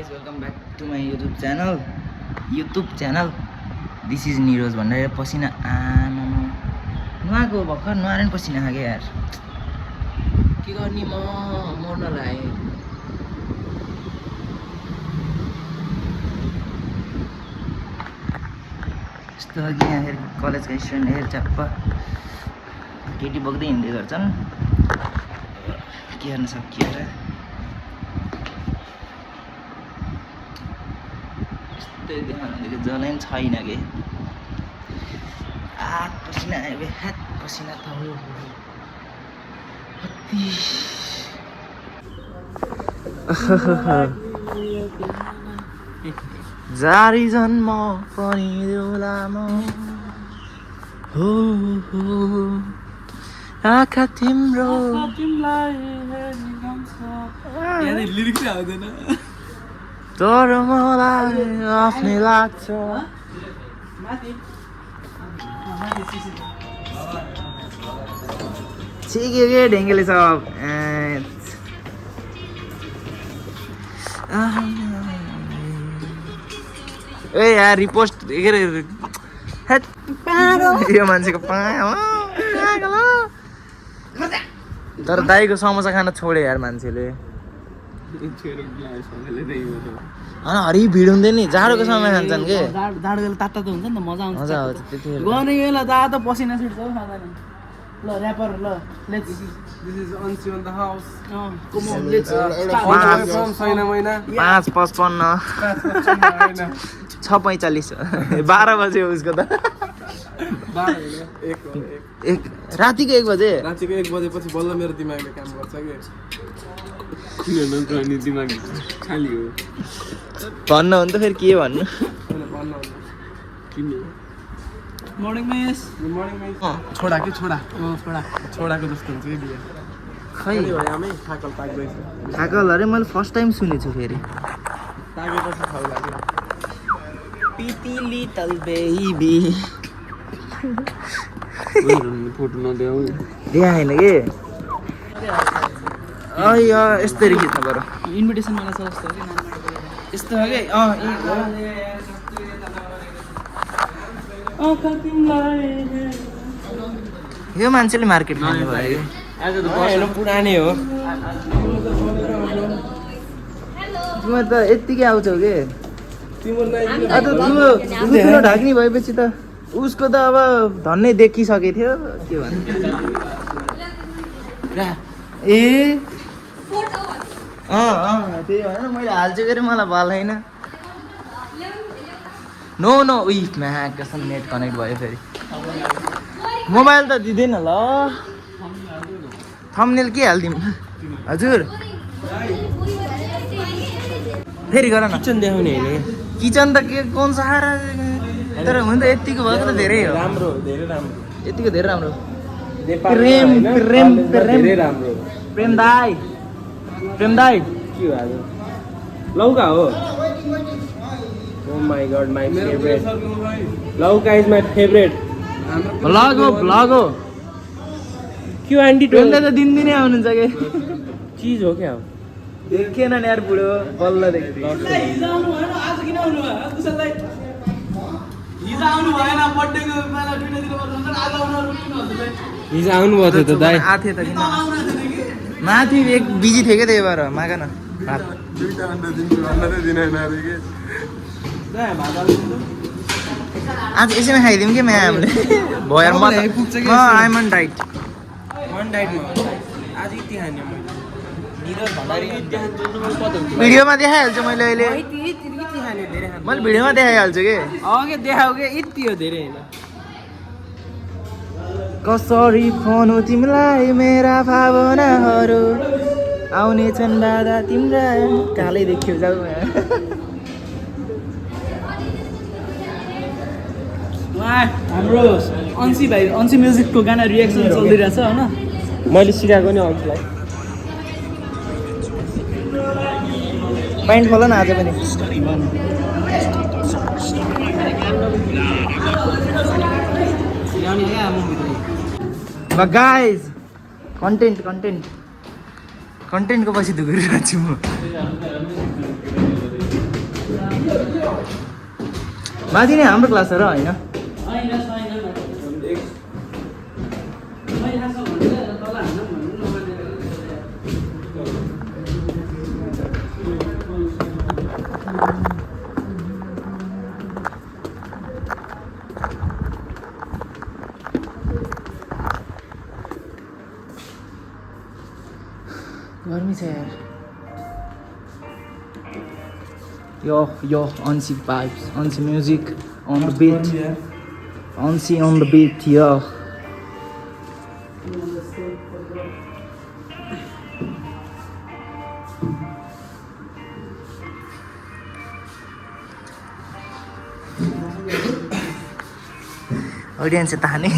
guys, welcome back to my YouTube channel. This is Neeraj भनेर पसिना आमामा नुहाएको भर्खर नुहाएर नि पसिना खागे यार के गर्ने म मर्न लाग्यो यस्तो अघि यहाँ हेर कलेजको स्टुडेन्ट हेर चप्प केटी बोक्दै हिँड्दै गर्छन् के गर्न सकियो र जलै छैन के आठ पसिना आयो बे हात पसिना त हो जारी जन्म पनि लामो हो आँखा तिम्रो लिरिक्स आउँदैन तर मलाई आफ्नै लाग्छ सिक्यो के ढेङ्गेले सब ए यार रिपोस्ट के अरे यो मान्छेको तर दाइको समोसा खान छोडे यार मान्छेले हरि भिड हुँदैन नि जाडोको समय खान्छन् के जाडो बेला तातो त हुन्छ नि त मजा आउँछ मजा आउँछ त्यतिखेर गर्ने बेला तातो पसिना छिट्छ खाँदैन ल र्यापर ल let's This is Ansi on the house. Come on let's From Saina Maina. 5:55 6:45 12 बजे उसको त एक रातिको 1 बजे रातिको 1 बजेपछि बल्ल मेरो दिमागले काम गर्छ के दिमाग खाली हो भन्न हो नि त फेरि के भन्नु morning miss good morning miss छोडा के छोडा छोडाको जस्तो हुन्छ के बिहे खै आमै थाकल पाक्दैछ थाकल अरे मैले फर्स्ट टाइम सुनेछु फेरि पाकेपछि खाउ लाग्यो पिटी लिटल बेबी फोटो नदेऊ देखाएन के यस्तरी खिच्नु पर्यो इन्भिटेसन मलाई छ जस्तो के यस्तो हो कि यो मान्छेले मार्केट खानु भयो पुरानै हो तिम्रो त यत्तिकै आउँछौ के तिम्रो ठुलो ढाक्नी भएपछि त उसको त अब धन्नै देखिसकेको थियो के भन्नु ए त्यही भएर मैले हाल्छु के अरे मलाई भल होइन नो उही कसम नेट कनेक्ट भयो फेरि मोबाइल त दिँदैन ल थम्बनेल के हालिदिउँ हजुर फेरि गर न किचन देखाउने होइन किचन त के कौन सहारा तर हुन त यतिको भएको त धेरै हो राम्रो धेरै राम्रो यतिको धेरै राम्रो प्रेम धेरै राम्रो प्रेम दाई के हो आज लौका हो Oh my god, my favorite. Lauka is my favorite. Vlog हो क्यों आंटी प्रेमले त दिनदिनै आउनुहुन्छ के चीज हो क्या देखेन नि यार बुढो बल्ल देख्दै हिजो आउनु भएन आज किन आउनु भयो कुशललाई हिजो आउनु भएन बर्थडेको बेला दुईटा दिन बस्नुहुन्छ आज आउनु किन भन्दै हिजो आउनु भयो त दाइ आथे त किन माथि एक बिजी थियो के त्यही भएर माग न भात दुईटा अन्डा दिन्छु अन्डा चाहिँ दिदैन अरे के आज यसैमा खाइदिउँ कि म्या हामीले भएर म आइम अन डाइट वन डाइटमा आज यति खाने भिडियोमा देखाइहाल्छु मैले अहिले मैले भिडियोमा देखाइहाल्छु कि अघि देखाऊ के यति हो धेरै होइन कसरी फोन हो तिमीलाई मेरा भावनाहरू आउनेछन् बाधा तिम्रा कालै देखियो जाऊ हाम्रो अन्सी भाइ अन्सी म्युजिकको गाना रिएक्सन चलिरहेछ होइन मैले सिकाएको नि अघिलाई प्यान्ट खोल न आज पनि गाइज कन्टेन्टको पछि धुगिरहेको छु म माथि नै हाम्रो क्लास हो र होइन गर्मी छ यार यो Ansi vibes, Ansi music on the beat, Ansi on the beat, yo. Audience से ताने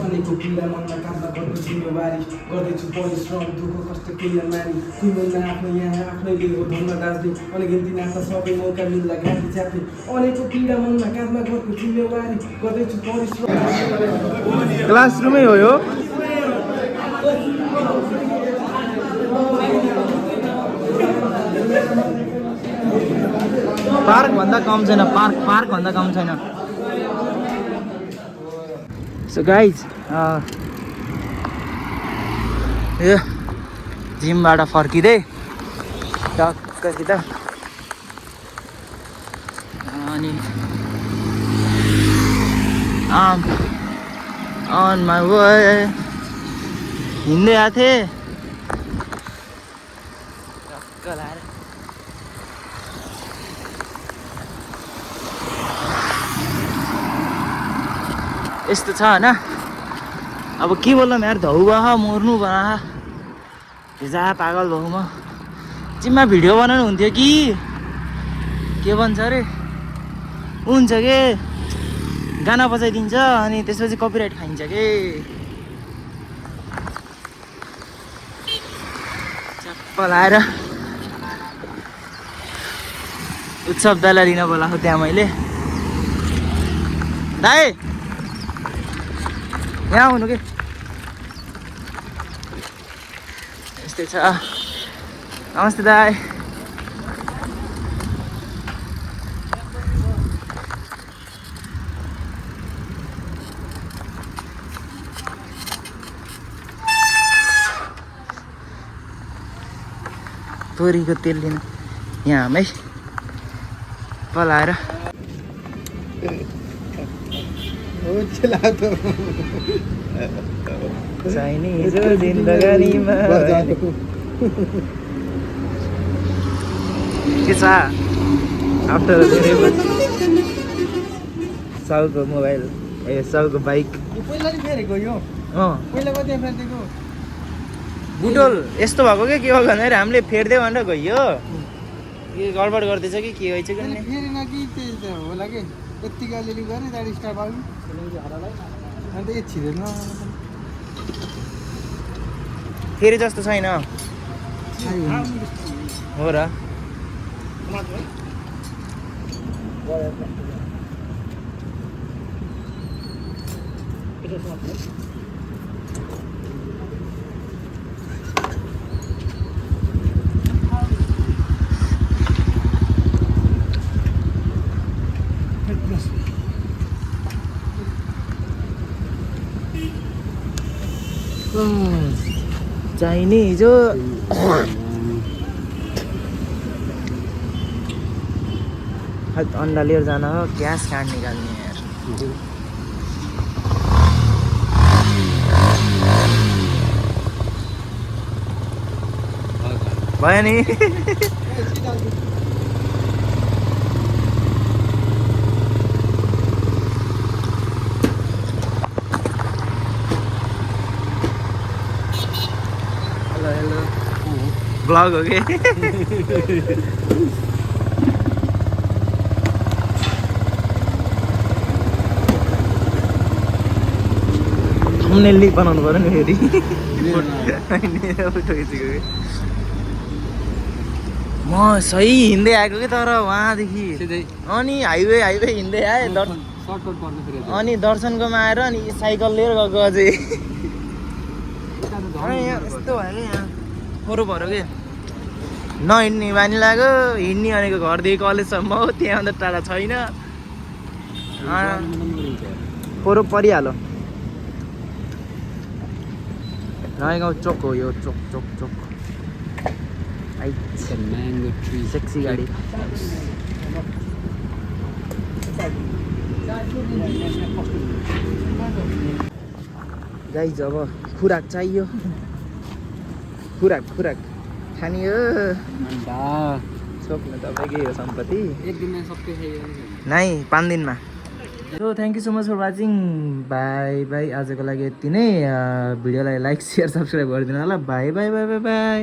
अनेको पीडा मनमा काममा गर्नु जिम्मेवारी गर्दैछु परिश्रम दुःख कष्ट केही मारी कुनै महिना आफ्नो यहाँ आफ्नै लिएको धर्म दाज्दै अनगिन्ती नाच्दा सबै मौका मिल्दा घाँटी च्याप्ने अनेको पीडा मनमा काममा गर्नु जिम्मेवारी गर्दैछु परिश्रम क्लासरुमै हो यो पार्क भन्दा कम छैन पार्क भन्दा कम छैन सो गाइज यो जिमबाट फर्किँदै टक्कसित अनि अन माई वे हिँड्दै आएको थिएँ टक्क लाएर यस्तो छ होइन अब के बोल्नु यार धौ भयो मर्नु भयो जा पागल भऊ म जिममा भिडियो बनाउनु हुन्थ्यो कि के भन्छ अरे हुन्छ के गाना बजाइदिन्छ अनि त्यसपछि कपिराइट खाइन्छ के चप्पल आएर उत्सव दाइलाई लिन बोलाएको त्यहाँ मैले दाइ यहाँ आउनु के यस्तै छ नमस्ते दाइ तोरीको तेल लिन यहाँ हामै पलाएर चाहिने जिन्दगानीमा के छ आफ्टर धेरै साउको मोबाइल ए साउको बाइक पहिला नि फेरेको यो पहिला कति फेर्देको बुटोल यस्तो भएको के हो भनेर हामीले फेर्दै भनेर गयो के गडबड गर्दैछ कि के भएछ कि फेरेन कि त्यही त होला कि यतिको अलिअलि गर्ने त्यहाँदेखि स्टार्ट भयो अन्त एक छिरेन फेरि जस्तो छैन हो र चाहिने हिजो अन्डा लिएर जान हो ग्यास कार्ड निकाल्ने यार भयो नि हेलो ब्लग हो कि थम्बनेल बनाउनु पर्यो नि फेरि फोटो खिचेको म सही हिँड्दै आएको कि तर वहाँदेखि अनि हाइवे हिँड्दै आएँ अनि दर्शनकोमा आएर अनि साइकल लिएर गएको अझै यहाँ यस्तो भयो क्या यहाँ फोरो भरो के नहिँड्ने बानी लाग्यो हिँड्ने भनेको घरदेखि कलेजसम्म हो त्यहाँभन्दा टाढा छैन फोरो परिहाल्यो नयाँ चोक हो यो चोक चोक चोक म्याङ्गो ट्री सेक्सी गाडी गाइज अब खुराक चाहियो खुराक खाने हो छोप्नु तपाईँकै हो सम्पत्ति एक दिनमा सबै खाइयो नै 5 दिनमा so thank you so much for watching bye bye आजको लागि यति नै भिडियोलाई लाइक सेयर सब्सक्राइब गरिदिनु होला by by by by by